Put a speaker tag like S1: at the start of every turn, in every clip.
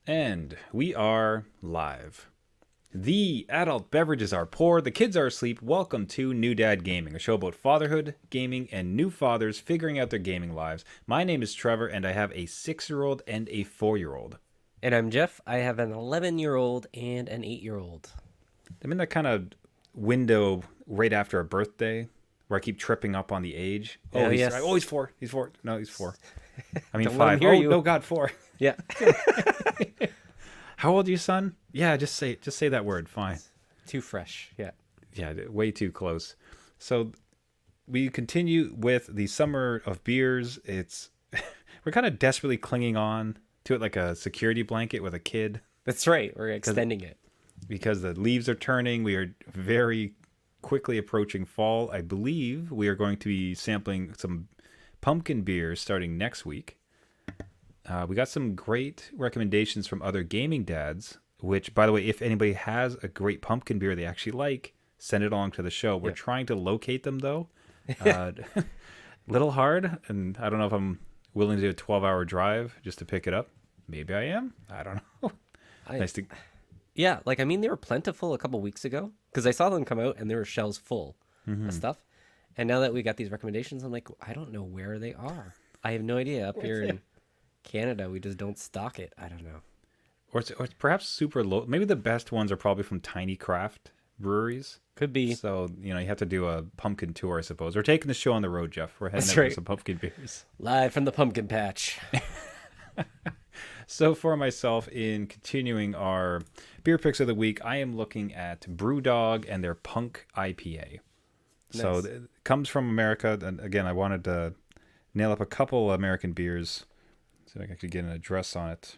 S1: And we are live. The adult beverages are poor, the kids are asleep. Welcome to New Dad Gaming, a show about fatherhood, gaming, and new fathers figuring out their gaming lives. My name is Trevor, and I have a 6-year-old and a 4-year-old.
S2: And I'm Jeff. I have an 11-year-old and an 8-year-old.
S1: I'm in that kind of window right after a birthday where I keep tripping up on the age.
S2: Yes.
S1: He's 4. He's 4. No, he's 4. I mean,
S2: Don't let him
S1: 5.
S2: hear
S1: Oh,
S2: you.
S1: no, God, 4.
S2: Yeah.
S1: How old are you, son? Yeah, just say that word. Fine.
S2: Too fresh. Yeah.
S1: Yeah, way too close. So we continue with the summer of beers. We're kind of desperately clinging on to it like a security blanket with a kid
S2: That's right. We're extending it.
S1: because the leaves are turning. We are very quickly approaching fall. I believe we are going to be sampling some pumpkin beers starting next week. We got some great recommendations from other gaming dads, which, by the way, if anybody has a great pumpkin beer they actually like, send it along to the show. We're trying to locate them, though. Little hard, and I don't know if I'm willing to do a 12-hour drive just to pick it up. Maybe I am. I don't know. Nice to...
S2: Yeah. They were plentiful a couple weeks ago because I saw them come out and there were shelves full of stuff. And now that we got these recommendations, I'm like, I don't know where they are. I have no idea. Up here in Canada, we just don't stock it. I don't know.
S1: Or it's perhaps super low. Maybe the best ones are probably from tiny craft breweries.
S2: Could be.
S1: So, you have to do a pumpkin tour, I suppose. We're taking the show on the road, Jeff. We're heading
S2: That's
S1: out
S2: right.
S1: for some pumpkin beers.
S2: Live from the pumpkin patch.
S1: So for myself, in continuing our beer picks of the week, I am looking at Brewdog and their Punk IPA. So
S2: Nice.
S1: it comes from America. And again, I wanted to nail up a couple American beers. See if I can actually get an address on it.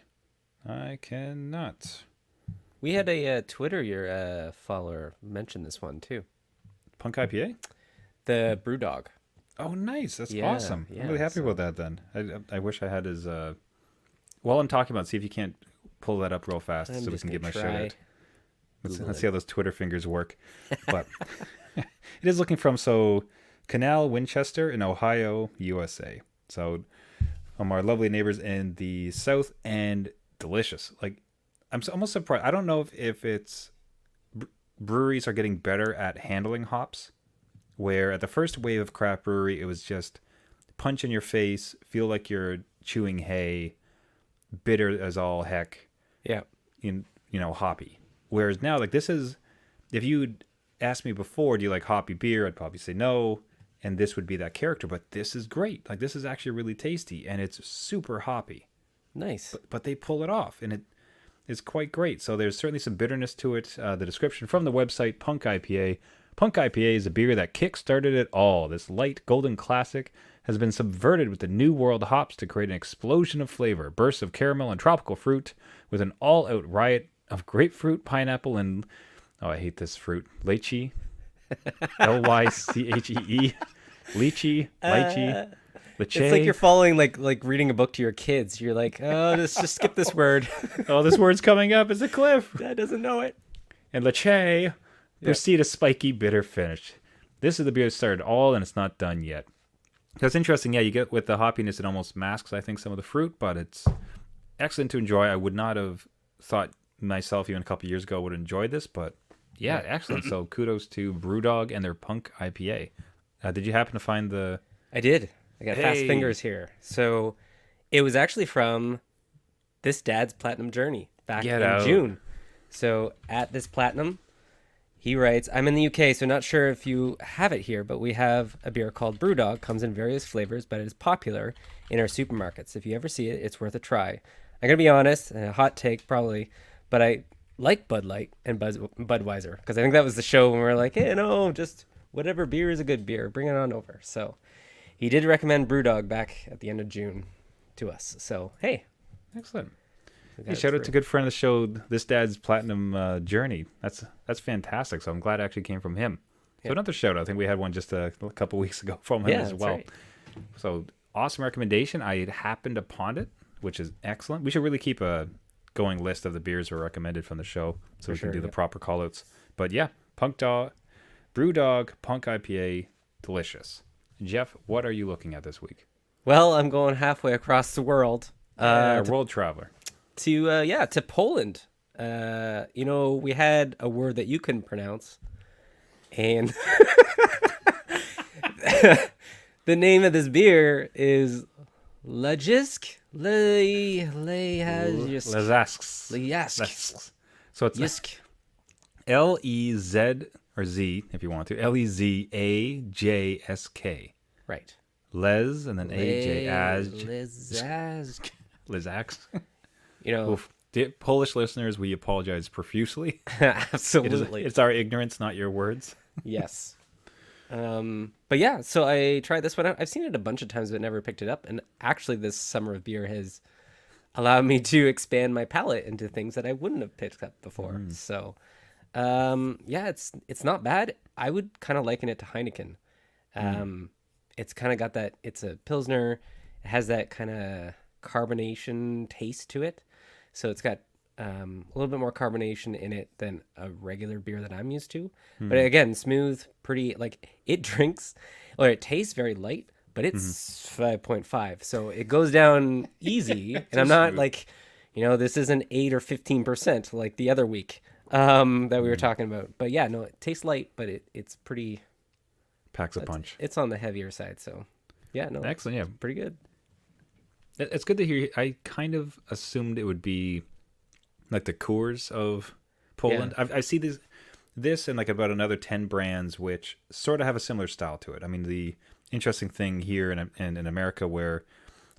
S1: I cannot.
S2: We had a Twitter follower mention this one too.
S1: Punk IPA?
S2: The Brewdog.
S1: Oh, nice. That's
S2: Yeah,
S1: awesome. I'm
S2: yeah,
S1: really happy
S2: so-
S1: about that then. I wish I had his... While I'm talking about it, see if you can't pull that up real fast
S2: I'm
S1: so we
S2: just
S1: can get my
S2: gonna
S1: shout
S2: try.
S1: out.
S2: Google
S1: Let's
S2: it.
S1: see how those Twitter fingers work. But it is looking from Canal, Winchester in Ohio, USA. So from our lovely neighbors in the south, and delicious. Like, almost surprised. I don't know if it's breweries are getting better at handling hops, where at the first wave of craft brewery, it was just punch in your face, feel like you're chewing hay, bitter as all heck,
S2: Yeah.
S1: hoppy. Whereas now, like, this is, if you'd asked me before, do you like hoppy beer? I'd probably say no, and this would be that character. But this is great. Like, this is actually really tasty, and it's super hoppy.
S2: Nice.
S1: But they pull it off, and it's quite great. So there's certainly some bitterness to it. The description from the website, Punk IPA. Punk IPA is a beer that kick-started it all. This light golden classic has been subverted with the new world hops to create an explosion of flavor, bursts of caramel and tropical fruit, with an all-out riot of grapefruit, pineapple, and I hate this fruit, lychee, Lychee, lychee, lychee,
S2: It's like you're following like reading a book to your kids. You're like, oh, just skip this word.
S1: Oh, this word's coming up. It's a cliff.
S2: Dad doesn't know it.
S1: And lychee, proceed a spiky, bitter finish. This is the beer that started all, and it's not done yet. So it's interesting. Yeah, you get with the hoppiness, it almost masks, I think, some of the fruit, but it's excellent to enjoy. I would not have thought myself even a couple years ago would enjoy this, but yeah, excellent. So kudos to Brewdog and their Punk IPA. Did you happen to find the...
S2: I did. I got fast
S1: Hey.
S2: fingers here. So it was actually from this dad's platinum journey back
S1: Get
S2: in
S1: out.
S2: June. So at this platinum, he writes, I'm in the UK, so not sure if you have it here, but we have a beer called Brewdog. Comes in various flavors, but it is popular in our supermarkets. If you ever see it, it's worth a try. I'm going to be honest, a hot take probably, but I like Bud Light and Budweiser because I think that was the show when we were like, hey, no, just whatever beer is a good beer, bring it on over. So he did recommend Brewdog back at the end of June to us. So, hey.
S1: Excellent.
S2: we got
S1: Hey,
S2: it
S1: shout out
S2: through.
S1: to good friend of the show, this dad's platinum journey. That's fantastic. So I'm glad it actually came from him. So
S2: Yeah.
S1: another shout out. I think we had one just a couple weeks ago from him
S2: Yeah,
S1: as
S2: that's
S1: well.
S2: right.
S1: So awesome recommendation. I had happened upon it, which is excellent. We should really keep a going list of the beers were recommended from the show so
S2: For
S1: we can
S2: sure,
S1: do the
S2: yeah.
S1: proper call outs. But yeah, Brewdog, Punk IPA, delicious. Jeff, what are you looking at this week?
S2: Well, I'm going halfway across the world.
S1: World Traveler.
S2: to Poland. We had a word that you couldn't pronounce, and the name of this beer is Lejisk.
S1: Lezasks. So it's
S2: Yisk.
S1: Lez or Z if you want to. Lezajsk.
S2: Right.
S1: Les and then AJ
S2: Lezask.
S1: Lezaks.
S2: Oof.
S1: Polish listeners, we apologize profusely.
S2: Absolutely.
S1: It's our ignorance, not your words.
S2: Yes. But yeah, so I tried this one out. I've seen it a bunch of times, but never picked it up. And actually, this summer of beer has allowed me to expand my palate into things that I wouldn't have picked up before. So, it's not bad. I would kind of liken it to Heineken. It's kind of got that. It's a Pilsner. It has that kind of carbonation taste to it. So it's got a little bit more carbonation in it than a regular beer that I'm used to. But again, smooth, pretty, like it tastes very light, but it's 5.5. So it goes down easy. And I'm not like, this isn't 8 or 15% like the other week that we were talking about. But yeah, no, it tastes light, but it's pretty.
S1: Packs a punch.
S2: It's on the heavier side. So yeah, no.
S1: Excellent. Yeah.
S2: Pretty good.
S1: It's good to hear. I kind of assumed it would be like the Coors of Poland.
S2: Yeah.
S1: I see this and like about another 10 brands which sort of have a similar style to it. I mean, the interesting thing here in America where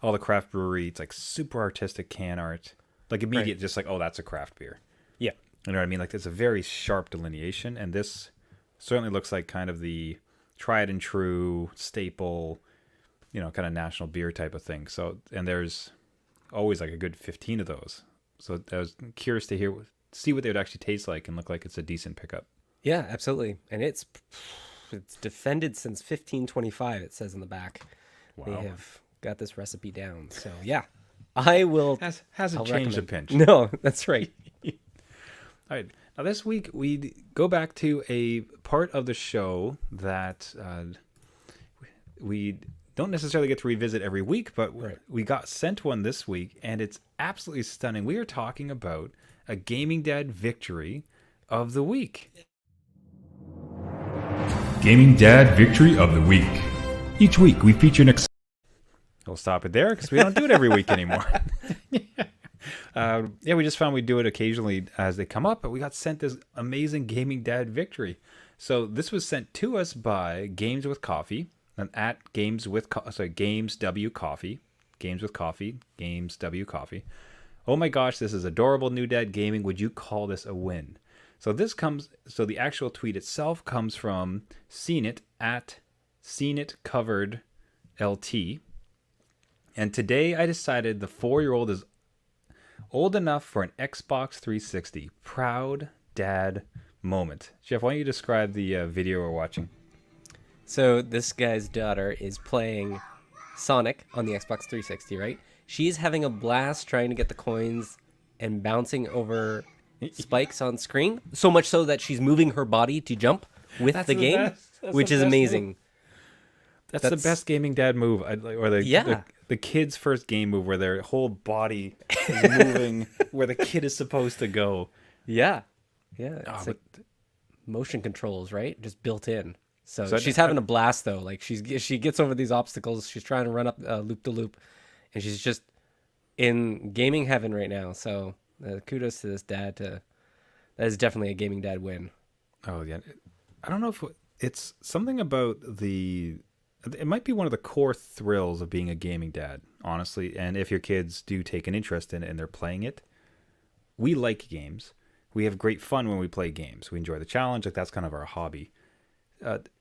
S1: all the craft brewery, it's like super artistic can art, like immediate,
S2: Right.
S1: just like, oh, that's a craft beer.
S2: Yeah.
S1: You know what I mean? Like there's a very sharp delineation, and this certainly looks like kind of the tried and true staple, kind of national beer type of thing. So, and there's always like a good 15 of those. So I was curious to see what they would actually taste like and look like it's a decent pickup.
S2: Yeah, absolutely. And it's defended since 1525, it says in the back.
S1: Wow.
S2: They have got this recipe down. So yeah, I will.
S1: Hasn't
S2: I'll
S1: changed
S2: recommend.
S1: a pinch.
S2: No, that's right.
S1: All right. Now this week we go back to a part of the show that we don't necessarily get to revisit every week, but
S2: Right.
S1: we got sent one this week, and it's absolutely stunning. We are talking about a Gaming Dad victory of the week.
S3: Gaming Dad Victory of the Week. Each week we feature an
S1: We'll stop it there because we don't do it every week anymore. We just found we do it occasionally as they come up, but we got sent this amazing Gaming Dad victory. So this was sent to us by Games with Coffee, and at Games W Coffee, Games with Coffee, Games W Coffee. Oh my gosh, this is adorable, new dad gaming. Would you call this a win? So the actual tweet itself comes from Seenit at Seenit Covered LT. And today I decided the 4-year-old is old enough for an Xbox 360. Proud dad moment. Jeff, why don't you describe the video we're watching?
S2: So this guy's daughter is playing Sonic on the Xbox 360, right? She's having a blast trying to get the coins and bouncing over spikes on screen. So much so that she's moving her body to jump with
S1: That's
S2: the
S1: the
S2: game,
S1: best. That's
S2: which
S1: the
S2: is
S1: best
S2: amazing.
S1: That's the best gaming dad move, the kid's first game move where their whole body is moving where the kid is supposed to go.
S2: Yeah. Yeah.
S1: Oh,
S2: It's like motion controls, right? Just built in. So
S1: So
S2: she's having a blast though. Like she gets over these obstacles. She's trying to run up loop to loop, and she's just in gaming heaven right now. So kudos to this dad. That is definitely a gaming dad win.
S1: Oh yeah, I don't know if it's something about it might be one of the core thrills of being a gaming dad, honestly. And if your kids do take an interest in it and they're playing it, we like games. We have great fun when we play games. We enjoy the challenge. Like that's kind of our hobby.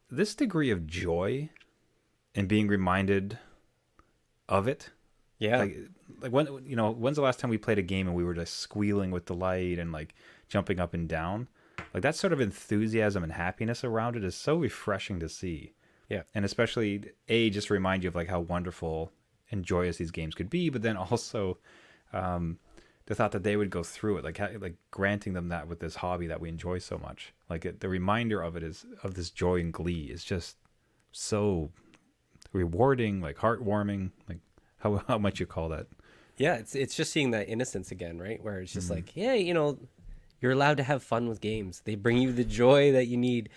S1: This degree of joy and being reminded of it.
S2: Yeah.
S1: Like when's the last time we played a game and we were just squealing with delight and like jumping up and down? Like that sort of enthusiasm and happiness around it is so refreshing to see.
S2: Yeah.
S1: And especially just remind you of like how wonderful and joyous these games could be, but then also the thought that they would go through it, like granting them that with this hobby that we enjoy so much. Like the reminder of it is of this joy and glee is just so rewarding, like heartwarming, like how much you call that.
S2: Yeah, it's just seeing that innocence again, right? Where it's just like, yeah, you know, you're allowed to have fun with games. They bring you the joy that you need.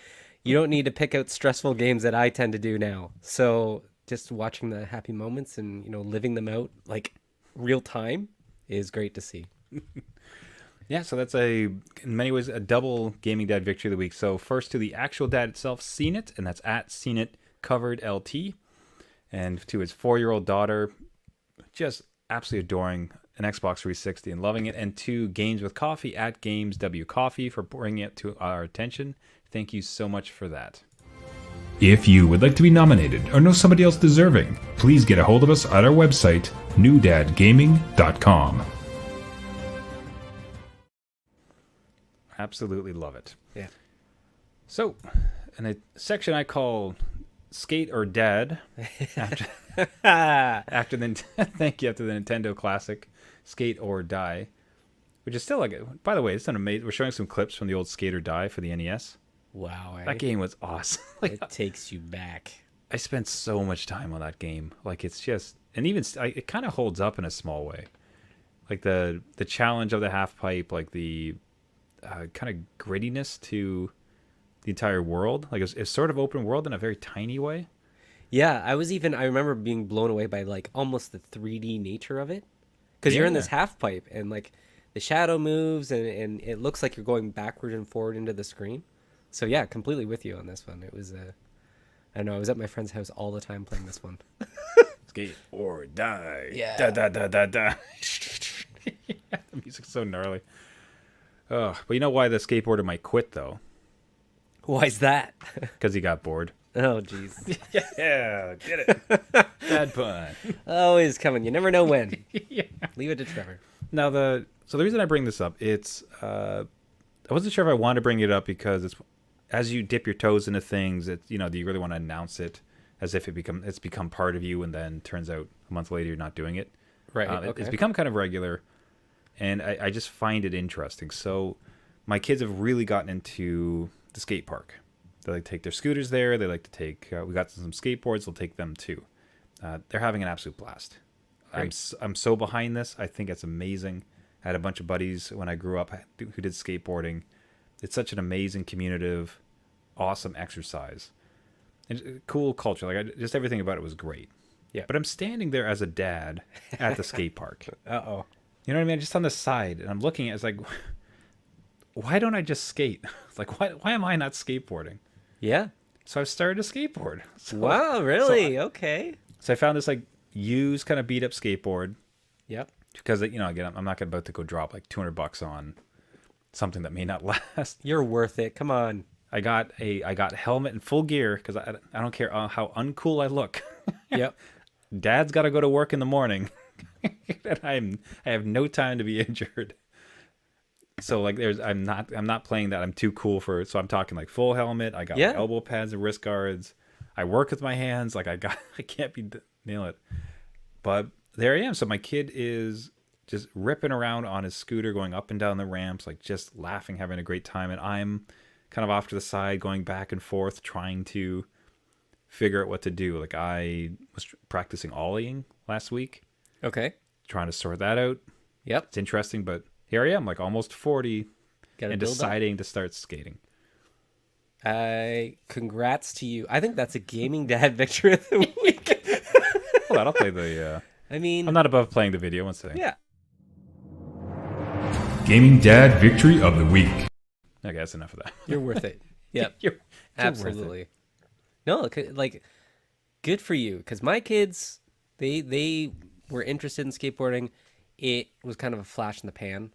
S2: You don't need to pick out stressful games that I tend to do now. So just watching the happy moments and, you know, living them out like real time is great to see.
S1: Yeah, so that's in many ways, a double gaming dad victory of the week. So first to the actual dad itself, Seen It, and that's at Seen It Covered LT. And to his 4-year-old daughter, just absolutely adoring an Xbox 360 and loving it. And to Games with Coffee at Games W Coffee for bringing it to our attention. Thank you so much for that.
S3: If you would like to be nominated or know somebody else deserving, please get a hold of us at our website, newdadgaming.com.
S1: Absolutely love it.
S2: Yeah.
S1: So, in a section I call Skate or Dad, after the thank you after the Nintendo classic Skate or Die, which is still like. By the way, it's an amazing. We're showing some clips from the old Skate or Die for the NES.
S2: Wow.
S1: That game was awesome.
S2: It takes you back.
S1: I spent so much time on that game. Like it's just, and even it kind of holds up in a small way. Like the challenge of the half pipe, like the kind of grittiness to the entire world. Like it's sort of open world in a very tiny way.
S2: Yeah, I remember being blown away by like almost the 3D nature of it. Because you're in this half pipe and like the shadow moves and it looks like you're going backward and forward into the screen. So yeah, completely with you on this one. It was, I don't know, I was at my friend's house all the time playing this one.
S1: Skate or Die.
S2: Yeah.
S1: Da da da da da. The music's so gnarly. Oh, but you know why the skateboarder might quit though?
S2: Why's that?
S1: Because he got bored.
S2: Oh, jeez.
S1: Yeah, get it. Bad pun.
S2: Always coming. You never know when.
S1: Yeah.
S2: Leave it to Trevor.
S1: Now the reason I bring this up, it's I wasn't sure if I wanted to bring it up because it's as you dip your toes into things, do you really want to announce it as if it's become part of you, and then turns out a month later you're not doing it.
S2: Right. Okay.
S1: It's become kind of regular, and I just find it interesting. So my kids have really gotten into the skate park. They like to take their scooters there. They like to take. We got some skateboards. They'll take them too. They're having an absolute blast. I'm so behind this. I think it's amazing. I had a bunch of buddies when I grew up who did skateboarding. It's such an amazing, communicative, awesome exercise. And cool culture. Like just everything about it was great.
S2: Yeah.
S1: But I'm standing there as a dad at the skate park.
S2: Uh-oh.
S1: You know what I mean? Just on the side, and I'm looking at it's like, why don't I just skate? It's like, why am I not skateboarding?
S2: Yeah.
S1: So I've started a skateboard. So,
S2: Wow, really? Okay.
S1: So I found this like used kind of beat up skateboard
S2: Yep.
S1: because again I'm not about to go drop like $200 on something that may not last.
S2: You're worth it. Come on.
S1: I got helmet and full gear because I don't care how uncool I look.
S2: Yep.
S1: Dad's got to go to work in the morning, and I have no time to be injured. So like I'm not playing that. I'm too cool for it. So I'm talking like full helmet. I got my elbow pads and wrist guards. I work with my hands. Like I can't nail it. But there I am. So my kid is just ripping around on his scooter, going up and down the ramps, like just laughing, having a great time. And I'm kind of off to the side, going back and forth, trying to figure out what to do. Like I was practicing ollieing last week.
S2: Okay.
S1: Trying to sort that out.
S2: Yep.
S1: It's interesting, but here I am, like almost 40
S2: Gotta
S1: and
S2: build up.
S1: deciding to start skating.
S2: Congrats to you. I think that's a gaming dad victory of the week.
S1: Hold on, I'll play the...
S2: I mean...
S1: I'm not above playing the video. One second.
S2: Yeah.
S3: Gaming Dad Victory of the Week.
S1: Okay, that's enough of that.
S2: You're worth it. Yep.
S1: You're
S2: Absolutely. No, like, good for you. Because my kids, they were interested in skateboarding. It was kind of a flash in the pan.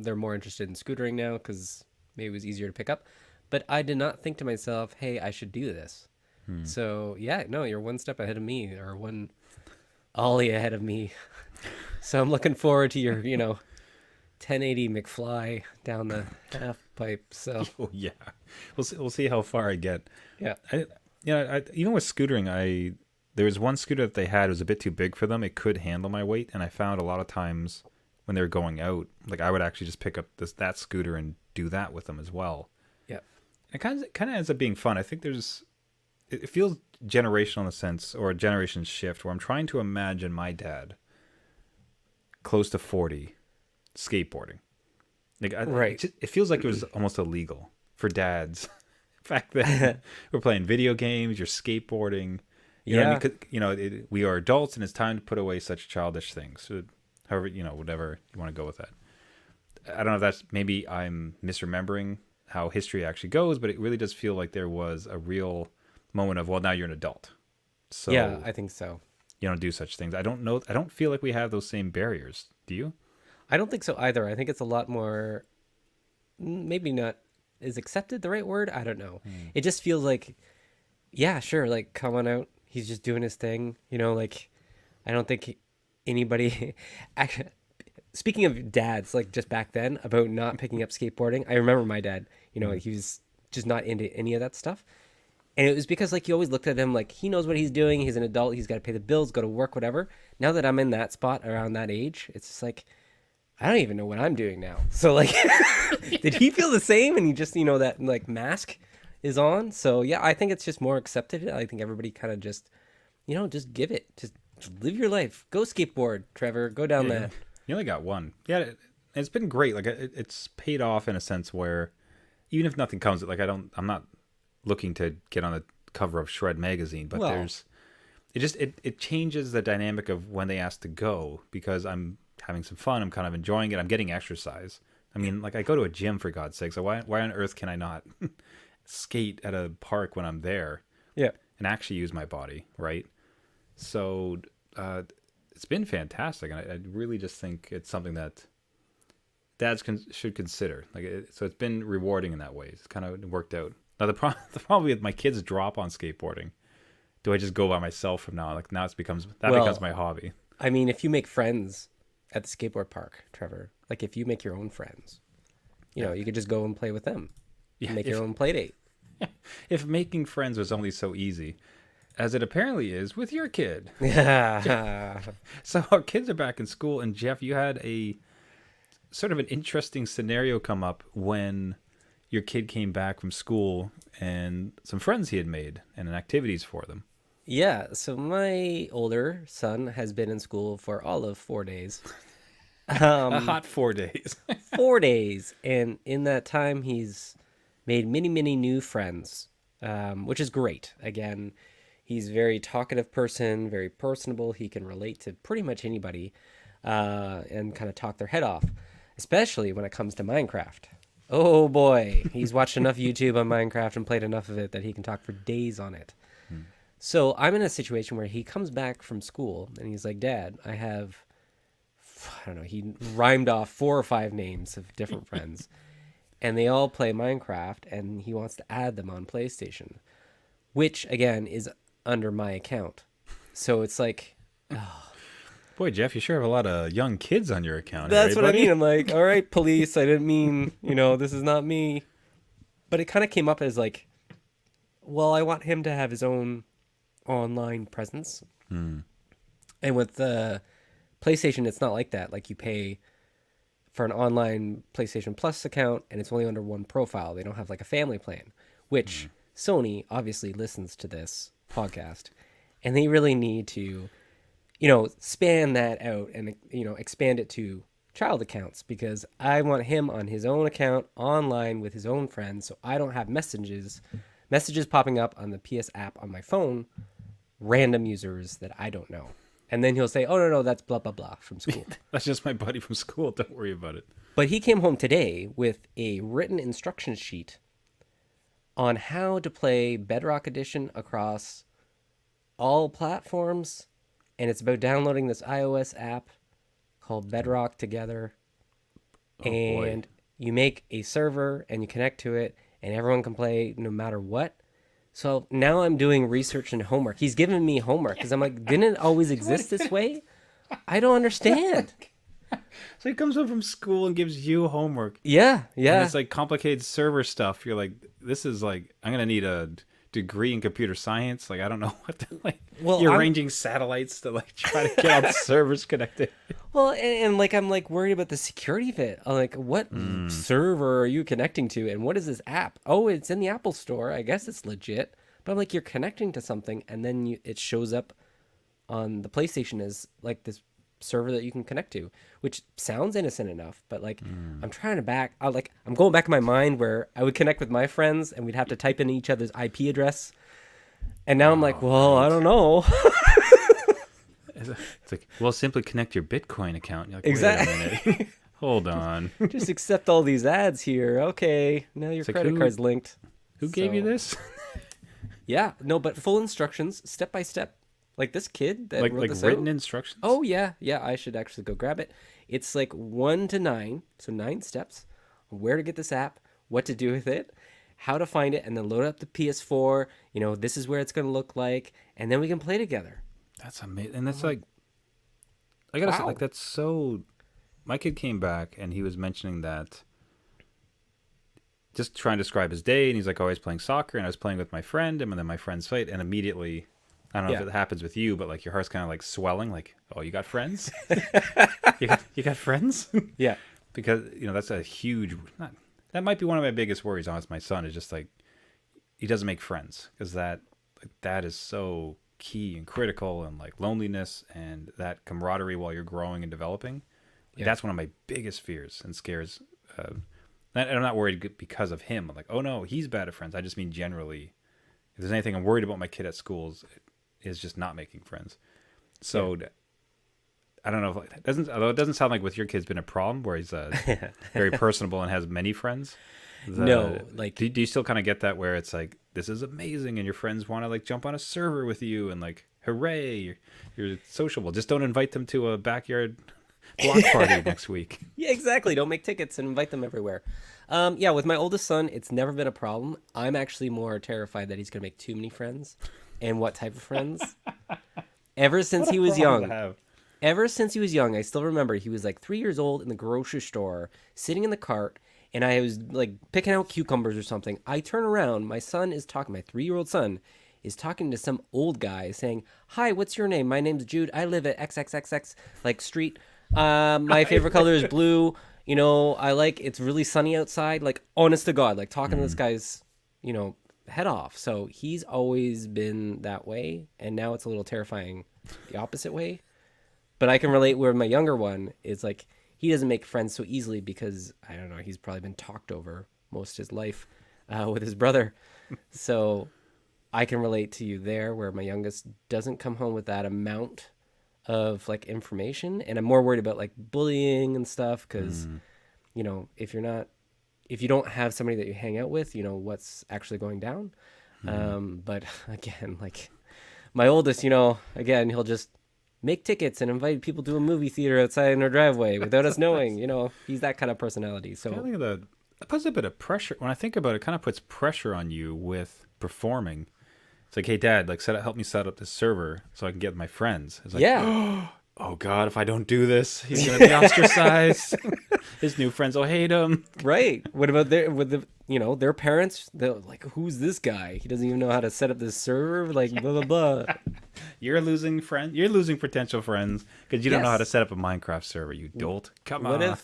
S2: They're more interested in scootering now because maybe it was easier to pick up. But I did not think to myself, hey, I should do this. So, yeah, no, you're one step ahead of me, or one ollie ahead of me. So I'm looking forward to your, 1080 McFly down the half pipe. So
S1: Oh yeah, we'll see how far I get.
S2: yeah,
S1: Even with scootering, there was one scooter that they had. It was a bit too big for them. It could handle my weight, and I found a lot of times when they were going out, like I would actually just pick up that scooter and do that with them as well.
S2: yeah,
S1: It kind of ends up being fun. I think it feels generational in a sense, or a generation shift, where I'm trying to imagine my dad close to 40 skateboarding. Like,
S2: Right.
S1: it feels like it was almost illegal for dads back then. We're playing video games, you're skateboarding. You know what I mean? 'Cause, you know, we are adults, and it's time to put away such childish things. So, however, you know, whatever you want to go with that. I don't know if that's, maybe I'm misremembering how history actually goes, but it really does feel like there was a real moment of, well, now you're an adult. So
S2: Yeah, I think so.
S1: you don't do such things. I don't know. I don't feel like we have those same barriers. Do you?
S2: I don't think so either. I think it's a lot more, maybe not, is accepted the right word? I don't know. It just feels like, yeah, sure, like, come on out. He's just doing his thing. You know, like, I don't think anybody, actually, speaking of dads, like, just back then, about not picking up skateboarding, I remember my dad, you know, he was just not into any of that stuff. And it was because, like, you always looked at him like, he knows what he's doing. He's an adult. He's got to pay the bills, go to work, whatever. Now that I'm in that spot around that age, it's just like, I don't even know what I'm doing now. So, like, did he feel the same? And he just, you know, that, like, mask is on. So, yeah, I think it's just more accepted. I think everybody kind of just, you know, just give it. Just live your life. Go skateboard, Trevor. Go down
S1: Yeah,
S2: that.
S1: you only got one. Yeah, it's been great. Like, it's paid off in a sense where, even if nothing comes, like, I'm not looking to get on the cover of Shred magazine, but
S2: Well,
S1: it changes the dynamic of when they ask to go, because I'm having some fun. I'm kind of enjoying it. I'm getting exercise. I mean, like, I go to a gym, for God's sake. So why on earth can I not skate at a park when I'm there
S2: yeah.
S1: and actually use my body, right? So it's been fantastic, and I really just think it's something that dads should consider. Like, so it's been rewarding in that way. It's kind of worked out. Now the problem with my kids drop on skateboarding. Do I just go by myself from now? Like, now becomes my hobby.
S2: I mean, if you make friends at the skateboard park, Trevor, like, if you make your own friends, you know, you could just go and play with them.
S1: Yeah,
S2: Make your own play date.
S1: If making friends was only so easy, as it apparently is with your kid.
S2: Yeah.
S1: So our kids are back in school, and Jeff, you had a sort of an interesting scenario come up when your kid came back from school and some friends he had made and activities for them.
S2: Yeah, so my older son has been in school for all of 4 days.
S1: A hot 4 days.
S2: 4 days. And in that time, he's made many, many new friends, which is great. Again, he's a very talkative person, very personable. He can relate to pretty much anybody and kind of talk their head off, especially when it comes to Minecraft. Oh boy, he's watched enough YouTube on Minecraft and played enough of it that he can talk for days on it. So I'm in a situation where he comes back from school and he's like, Dad, I don't know, he rhymed off 4 or 5 names of different friends, and they all play Minecraft, and he wants to add them on PlayStation, which, again, is under my account. So it's like,
S1: Boy, Jeff, you sure have a lot of young kids on your account.
S2: that's
S1: here,
S2: what I
S1: buddy.
S2: mean. I'm like, all right, police, I didn't mean, you know, this is not me. But it kind of came up as like, well, I want him to have his own online presence. And with the PlayStation, it's not like that. Like, you pay for an online PlayStation Plus account, and it's only under one profile. They don't have like a family plan, which Sony obviously listens to this podcast, and they really need to, you know, span that out and, you know, expand it to child accounts, because I want him on his own account online with his own friends, so I don't have messages popping up on the PS app on my phone, random users that I don't know. And then he'll say, oh, no, that's blah, blah, blah from school.
S1: That's just my buddy from school. Don't worry about it.
S2: But he came home today with a written instruction sheet on how to play Bedrock Edition across all platforms. And it's about downloading this iOS app called Bedrock Together.
S1: Oh,
S2: And you make a server and you connect to it, and everyone can play no matter what. So now I'm doing research and homework. He's giving me homework because I'm like, didn't it always exist this way? I don't understand.
S1: So he comes home from school and gives you homework.
S2: Yeah.
S1: And it's like complicated server stuff. You're like, this is like, I'm going to need a degree in computer science. Like, I don't know what to, like,
S2: Well,
S1: you're
S2: I'm-
S1: arranging satellites to like try to get all the servers connected.
S2: Well, and like, I'm like worried about the security of it. I'm like, what server are you connecting to? And what is this app? Oh, it's in the Apple store. I guess it's legit. But I'm like, you're connecting to something, and then it shows up on the PlayStation as like this server that you can connect to, which sounds innocent enough, but like I'm trying to I'm going back in my mind where I would connect with my friends and we'd have to type in each other's IP address. And now I'm like, well, I don't know.
S1: It's like, well, simply connect your Bitcoin account. You're like,
S2: Exactly.
S1: Wait a minute. Hold on.
S2: Just accept all these ads here. Okay. Now your
S1: like,
S2: credit card's linked.
S1: Who gave you this?
S2: Yeah. No, but full instructions, step by step. Like this kid that wrote this
S1: written
S2: out.
S1: instructions?
S2: Oh, yeah. Yeah, I should actually go grab it. It's like 1 to 9. So 9 steps. Where to get this app, what to do with it, how to find it, and then load up the PS4. This is where it's going to look like. And then we can play together.
S1: That's amazing. And that's like, I gotta say, like, that's so. My kid came back and he was mentioning that, just trying to describe his day, and he's like, oh, I was playing soccer and I was playing with my friend, and then my friend's fight, and immediately, I don't know if it happens with you, but like your heart's kind of like swelling, like, oh, you got friends? you got friends?
S2: Yeah.
S1: Because, that's a huge, that might be one of my biggest worries on my son, is just like, he doesn't make friends, because that is so key and critical, and like loneliness and that camaraderie while you're growing and developing. That's one of my biggest fears and scares. And I'm not worried because of him. I'm like, oh no, he's bad at friends. I just mean generally, if there's anything I'm worried about my kid at schools, is just not making friends. So I don't know if although it doesn't sound like with your kid's been a problem where he's very personable and has many friends.
S2: No, like,
S1: do you still kind of get that where it's like, this is amazing and your friends want to like jump on a server with you and like, hooray, you're sociable. Just don't invite them to a backyard block party next week.
S2: Yeah, exactly. Don't make tickets and invite them everywhere. With my oldest son, it's never been a problem. I'm actually more terrified that he's going to make too many friends, and what type of friends. Ever since he was young, I still remember he was like 3 years old in the grocery store, sitting in the cart, and I was like picking out cucumbers or something. I turn around, my 3-year-old son is talking to some old guy saying, hi, what's your name? My name's Jude. I live at XXXX like street. My favorite color is blue. It's really sunny outside. Like, honest to God, like talking to this guy's, head off. So he's always been that way. And now it's a little terrifying the opposite way. But I can relate where my younger one is like, he doesn't make friends so easily because, I don't know, he's probably been talked over most of his life with his brother. So I can relate to you there where my youngest doesn't come home with that amount of like information, and I'm more worried about like bullying and stuff because if you don't have somebody that you hang out with, what's actually going down. But again, like my oldest, again, he'll just make tickets and invite people to a movie theater outside in our driveway without us knowing. He's that kind of personality. So
S1: I think that puts a bit of pressure. When I think about it, it kind of puts pressure on you with performing. It's like, hey, Dad, like help me set up this server so I can get my friends. It's like, oh God, if I don't do this, he's gonna be ostracized. His new friends will hate him.
S2: Right. What about their parents? They're like, who's this guy? He doesn't even know how to set up this server. Like, blah blah blah.
S1: You're losing friends. You're losing potential friends because you don't know how to set up a Minecraft server. You dolt. Come on.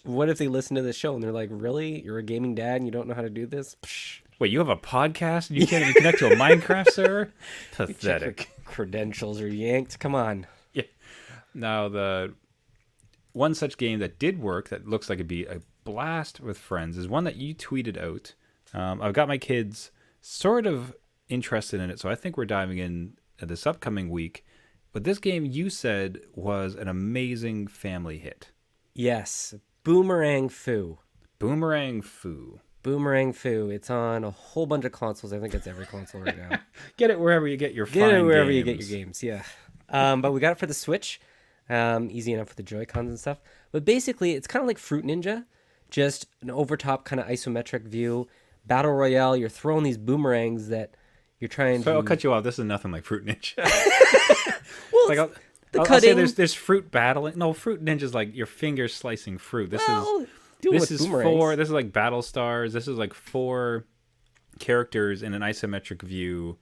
S2: What if they listen to this show and they're like, really? You're a gaming dad and you don't know how to do this? Psh.
S1: Wait, you have a podcast and you can't even connect to a Minecraft server? Pathetic.
S2: Credentials are yanked. Come on.
S1: Yeah. Now, the one such game that did work that looks like it'd be a blast with friends is one that you tweeted out. I've got my kids sort of interested in it, so I think we're diving in this upcoming week. But this game you said was an amazing family hit.
S2: Yes. Boomerang Foo.
S1: Boomerang Foo.
S2: Boomerang Foo. It's on a whole bunch of consoles. I think it's every console right now.
S1: Get it wherever you get your
S2: Get it wherever you get your games, yeah. But we got it for the Switch. Easy enough with the Joy-Cons and stuff. But basically, it's kind of like Fruit Ninja. Just an over-top kind of isometric view. Battle Royale, you're throwing these boomerangs that you're trying to...
S1: I'll cut you off. This is nothing like Fruit Ninja.
S2: Well,
S1: like I'll say there's fruit battling. No, Fruit Ninja's like your finger slicing fruit. This is like Battle Stars. This is like 4 characters in an isometric view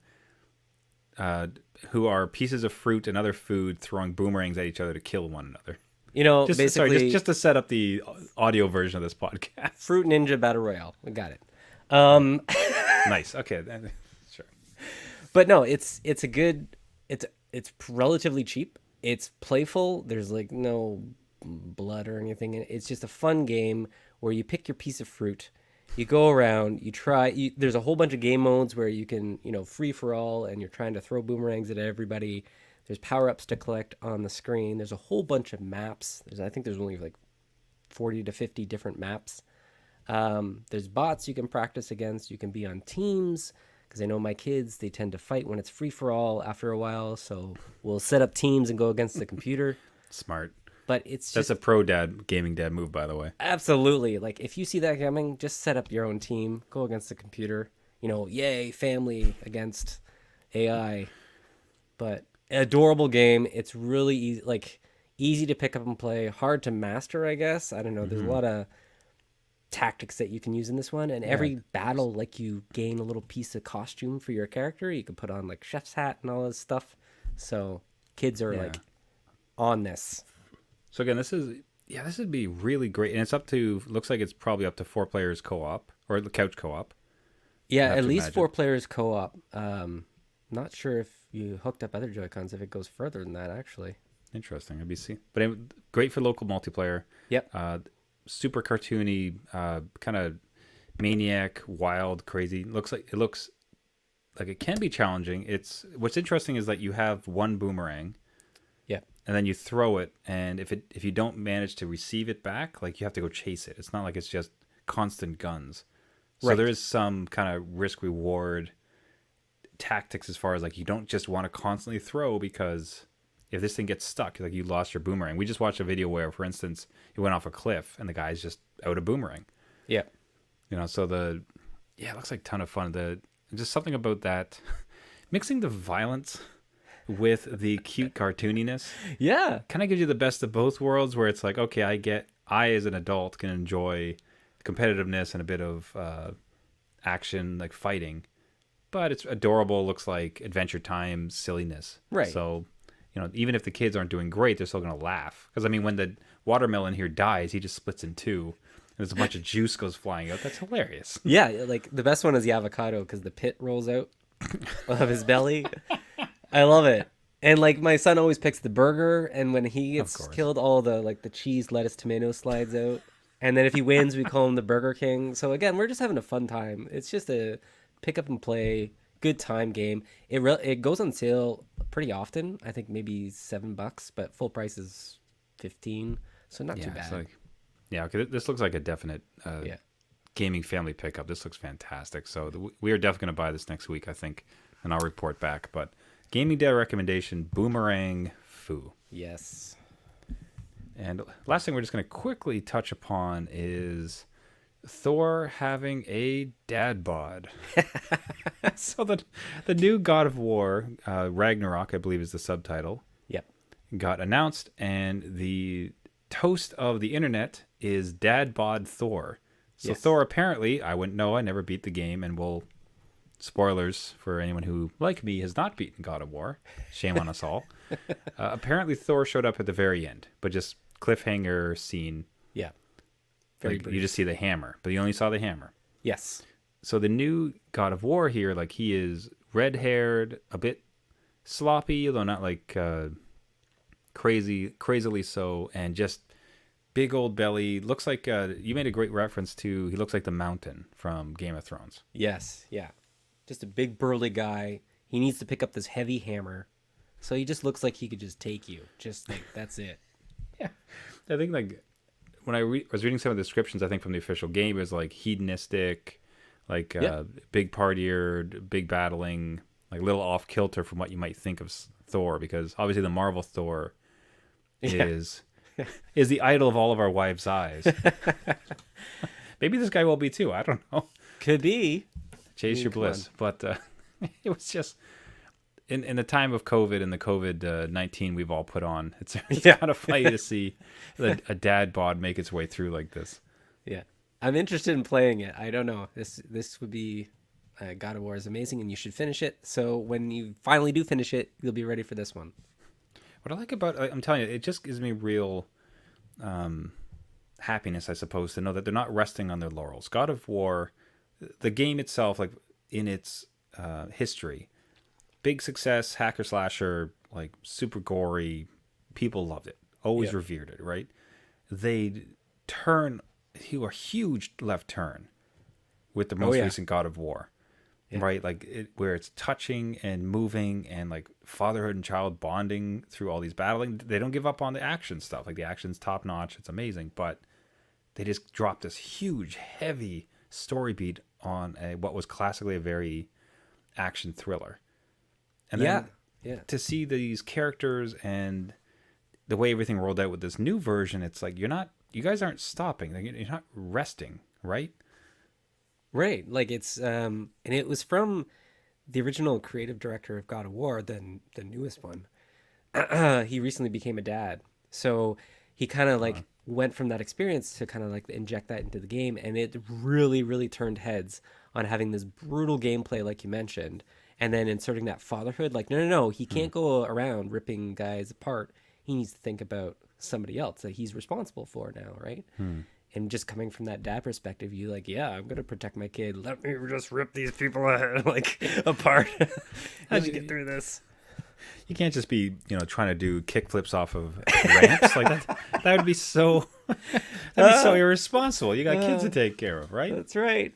S1: who are pieces of fruit and other food throwing boomerangs at each other to kill one another.
S2: Basically...
S1: just to set up the audio version of this podcast.
S2: Fruit Ninja Battle Royale. We got it.
S1: Nice. Okay. Sure.
S2: But no, it's relatively cheap. It's playful. There's like no blood or anything. It's just a fun game where you pick your piece of fruit. You go around, you try. There's a whole bunch of game modes where you can, free for all, and you're trying to throw boomerangs at everybody. There's power ups to collect on the screen. There's a whole bunch of maps. I think there's only like 40 to 50 different maps. There's bots you can practice against. You can be on teams because I know my kids, they tend to fight when it's free for all after a while. So we'll set up teams and go against the computer.
S1: Smart.
S2: But it's just
S1: That's a pro dad, gaming dad move, by the way.
S2: absolutely like if you see that coming, just set up your own team, go against the computer. Yay, family against AI. But adorable game. It's really easy to pick up and play, hard to master, I guess. I don't know. There's a lot of tactics that you can use in this one, and every battle, like, you gain a little piece of costume for your character. You can put on like chef's hat and all this stuff. So kids are like on this.
S1: So again, this would be really great, and it's looks like it's probably up to 4 players co-op or the couch co-op.
S2: Yeah,
S1: have
S2: at
S1: to
S2: least
S1: imagine.
S2: 4 players co-op. Not sure if you hooked up other Joy-Cons if it goes further than that, actually.
S1: Interesting. But great for local multiplayer.
S2: Yep.
S1: Super cartoony, kind of maniac, wild, crazy. It looks like it can be challenging. What's interesting is that you have one boomerang,
S2: Yep.
S1: and then you throw it, and if you don't manage to receive it back, like, you have to go chase it. It's not like it's just constant guns. So
S2: Right.
S1: there is some kind of risk reward tactics as far as, like, you don't just want to constantly throw, because if this thing gets stuck, like, you lost your boomerang. We just watched a video where, for instance, he went off a cliff and the guy's just out of boomerang.
S2: Yep.
S1: So it looks like a ton of fun. Just something about that, mixing the violence with the cute cartooniness
S2: Yeah.
S1: kind of gives you the best of both worlds, where it's like, okay, I as an adult can enjoy competitiveness and a bit of action, like fighting, but it's adorable, looks like Adventure Time silliness.
S2: Right.
S1: So, even if the kids aren't doing great, they're still going to laugh. Because, I mean, when the watermelon here dies, he just splits in two, and there's a bunch of juice goes flying out. That's hilarious.
S2: Yeah, like the best one is the avocado because the pit rolls out of his belly. I love it. And like my son always picks the burger, and when he gets
S1: course.
S2: killed, all the cheese, lettuce, tomato slides out. And then if he wins, we call him the Burger King. So again, we're just having a fun time. It's just a pick up and play, good time game. It goes on sale pretty often. I think maybe $7, but full price is 15, so not too
S1: It's
S2: bad.
S1: okay, this looks like a definite gaming family pickup. This looks fantastic. So we are definitely going to buy this next week, I think, and I'll report back. But gaming day recommendation, Boomerang Foo.
S2: Yes.
S1: And last thing we're just going to quickly touch upon is Thor having a dad bod. So the new God of War, Ragnarok, I believe is the subtitle,
S2: Yep.
S1: got announced, and the toast of the internet is Dad Bod Thor. So
S2: Yes.
S1: Thor apparently, I wouldn't know, I never beat the game, and spoilers for anyone who, like me, has not beaten God of War. Shame on us all. Apparently Thor showed up at the very end, but just cliffhanger scene.
S2: Yeah. Very
S1: Like,
S2: brief.
S1: you just see the hammer, but you only saw the hammer.
S2: Yes.
S1: So the new God of War here, like, he is red-haired, a bit sloppy, though not like crazily so, and just big old belly. Looks like you made a great reference to. He looks like the Mountain from Game of Thrones.
S2: Yes. Yeah. Just a big burly guy. He needs to pick up this heavy hammer. So he just looks like he could just take you. Just like, that's it.
S1: Yeah, I think, like, when I was reading some of the descriptions, I think from the official game, it was like hedonistic, like big partier, big battling, like a little off kilter from what you might think of Thor, because obviously the Marvel Thor is the idol of all of our wives' eyes. Maybe this guy will be too. I don't know.
S2: Could be.
S1: Chase your
S2: come on.
S1: bliss. But it was just in the time of COVID and the COVID-19 we've all put on. It's kind of funny to see a dad bod make its way through like this.
S2: Yeah. I'm interested in playing it. I don't know. This would be God of War is amazing, and you should finish it. So when you finally do finish it, you'll be ready for this one.
S1: What I like about, I'm telling you, it just gives me real happiness, I suppose, to know that they're not resting on their laurels. God of War, the game itself, like in its history, big success, hacker slasher, like super gory, people loved it, always
S2: Yeah.
S1: revered it, right? They turn a huge left turn with the most
S2: yeah.
S1: recent God of War,
S2: Yeah.
S1: right? Like where it's touching and moving and like fatherhood and child bonding through all these battling. They don't give up on the action stuff. Like the action's top notch. It's amazing, but they just dropped this huge, heavy story beat on what was classically a very action thriller. And then
S2: Yeah.
S1: to see these characters and the way everything rolled out with this new version, it's like you guys aren't stopping. Like, you're not resting, right?
S2: Right. Like it's and it was from the original creative director of God of War, the newest one. He recently became a dad. So he kind of like went from that experience to kind of like inject that into the game, and it really, really turned heads on having this brutal gameplay like you mentioned, and then inserting that fatherhood. Like, no, he can't go around ripping guys apart. He needs to think about somebody else that he's responsible for now, right? And just coming from that dad perspective, you like, yeah, I'm gonna protect my kid. Let me just rip these people like apart. How'd you get through this?
S1: You can't just be, trying to do kickflips off of ramps like that. That would be so irresponsible. You got kids to take care of, right?
S2: That's right.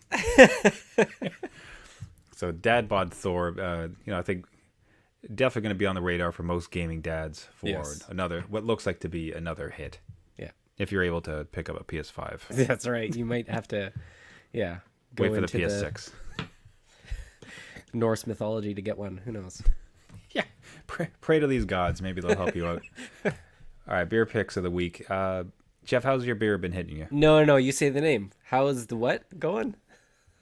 S1: So Dad Bod Thor, I think definitely going to be on the radar for most gaming dads for
S2: Yes.
S1: what looks like to be another hit.
S2: Yeah,
S1: If you're able to pick up a PS5,
S2: that's right. You might have to, go
S1: wait for the
S2: into
S1: PS6.
S2: Norse mythology to get one. Who knows?
S1: Yeah, pray to these gods. Maybe they'll help you out. All right, beer picks of the week. Jeff, how's your beer been hitting you?
S2: No. You say the name. How is the what going?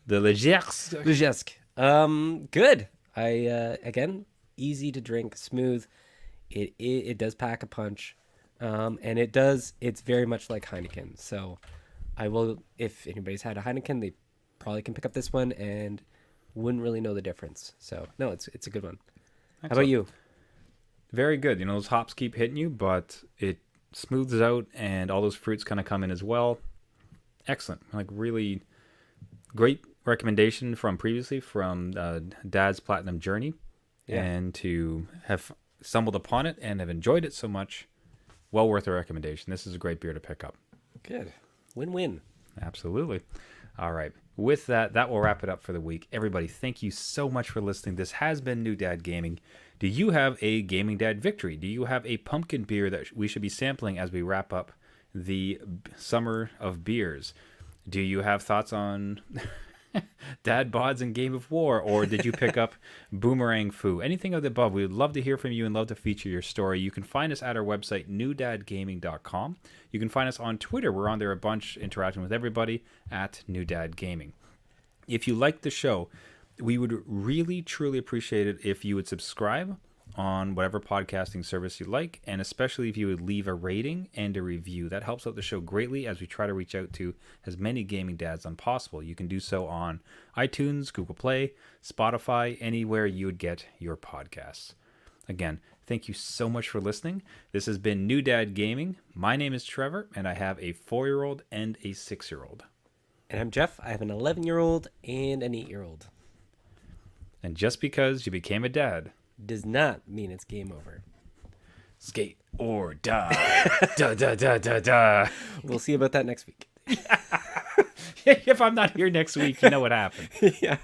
S1: The Legers.
S2: Lejesk. Good. I again, easy to drink, smooth. It does pack a punch, and it's very much like Heineken. So I will, if anybody's had a Heineken, they probably can pick up this one and wouldn't really know the difference. So no, it's a good one. How about you?
S1: Very good. Those hops keep hitting you, but it smooths out and all those fruits kind of come in as well. Excellent. Like really great recommendation from previously from Dad's Platinum Journey.
S2: Yeah.
S1: And to have stumbled upon it and have enjoyed it so much, well worth a recommendation. This is a great beer to pick up.
S2: Good. Win-win.
S1: Absolutely. All right. With that will wrap it up for the week. Everybody, thank you so much for listening. This has been New Dad Gaming. Do you have a Gaming Dad victory? Do you have a pumpkin beer that we should be sampling as we wrap up the summer of beers? Do you have thoughts on Dad Bods and Game of War? Or did you pick up Boomerang Foo? Anything of the above. We would love to hear from you and love to feature your story. You can find us at our website, newdadgaming.com. You can find us on Twitter. We're on there a bunch, interacting with everybody at New Dad Gaming. If you like the show, we would really, truly appreciate it if you would subscribe on whatever podcasting service you like, and especially if you would leave a rating and a review. That helps out the show greatly as we try to reach out to as many gaming dads as possible. You can do so on iTunes, Google Play, Spotify, anywhere you would get your podcasts. Again, thank you so much for listening. This has been New Dad Gaming. My name is Trevor, and I have a 4-year-old and a 6-year-old.
S2: And I'm Jeff. I have an 11-year-old and an 8-year-old.
S1: And just because you became a dad
S2: Does not mean it's game over.
S1: skate or die. Da da da da da.
S2: We'll see about that next week.
S1: If I'm not here next week, you know what happened.
S2: Yeah.